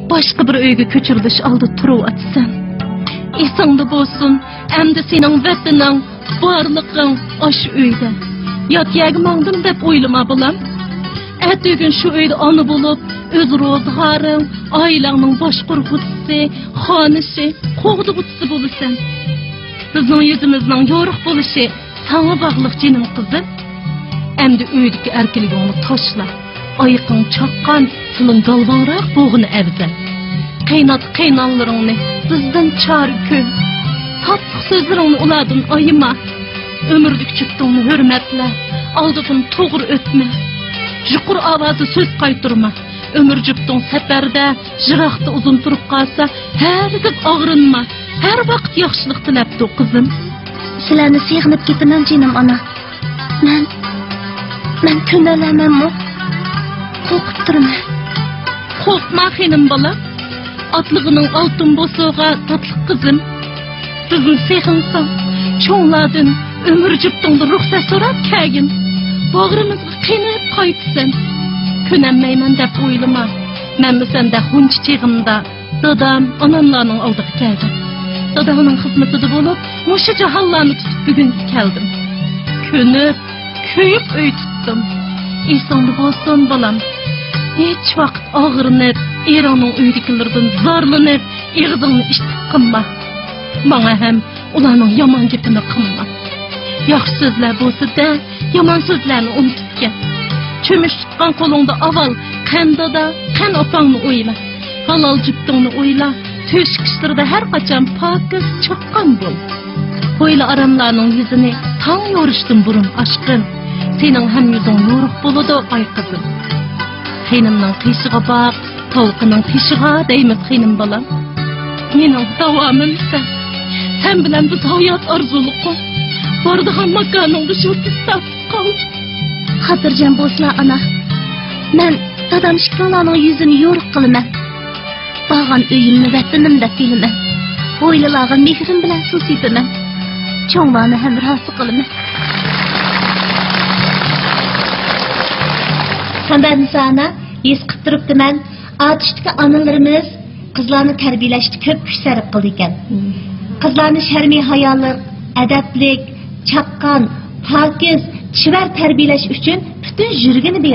başka bir öyge köçürülüş aldı turup açsan. Esanda bolsun, emdi senin vatının, barlıqın aş öyde. Yat yagmandın dep oylama bulam. Ätügün şu öyde anı bulup, öz rozgarın, ailanın baş kurgutusu, xanışı, qoğdugutusu bulursan. Bizning yüzümüzning yoruq buluşı sana bağlıq jenim kızım. Emdi öydeki erkeligini taşla. Ayıqın çaqqan, sılın galvanraq boğunu əvzə. Qaynat qaynanlarını bizden çağrı köy. Tatlıq sözlerini uladın ayıma. Ömürdük çıktığını hürmetle. Aldıqın toğur ötme. Jukur avazı söz qaytırma. Ömürcüktün seferde, jıraqda uzun turup qalsa, hergiz ağrınma. Her vaqt yaxşılıq tilapdi kızım. Sizlarni sığınıp getimen canım ana. Men könelemenmi? Korkup durma. Korkma xenim bala. Atlığının altın bosuğa tatlı kızım. Sizin sığınsan, çoğladın, ömürcüktün ruhsat sorak kagin. Bağrımızga qeynep qaytsan. Könenmeymen dep oylama. Men mi sende hunç çiğimda, dadam, anamlarının aldığı geldim. Dadamının hizmetide bulup, muşu cahallarını tutup bugün geldim. Könüp, köyüp öy tuttum. İnsanlı bolsun balam. Hiç vaqt ağırınıp, İran'ın öydikilirden zarlanıp, ağzını iştip kımma. Bana hem ulanın yaman gepini kımma. Yaxşı sözler bolsa da, yaman sözlerini unutup gel. Çömüş tutkan kolunda aval, kandada, kan opağını oyla. Halal cüptüğünü oyla, töşküşlerde her kaçan pakız çakkan bol. Oyla aramlarının yüzünü tam yoruştun burun aşkın. Senin hem yüzün yoruq boludu ay kızım. Xeynimnin qiyşığa bak, tavukının tişiğa değmez xeynim balam. Menin davamım sen bilen biz hayat arzuluqı. Bardıgan makanın dışarısı satıp kaldı. Hatırcan bolsa ana. Men dadam şikranlarning yüzünü yoruq qılıman. Bağan öyümni vatanimda bilaman. Boylalarga mehrim bilan susitaman. Çoğlarni ham rozi qilaman. Ben sana his qilib turibdiman. Atışdagi analarimiz qizlarni tarbiyalashda ko'p kuch sarf qildi ekan. Qizlarni sharmiy hayoliq, adablik, chaqqon, pokiz, chivar tarbiyalash uchun butun yuragini berdi.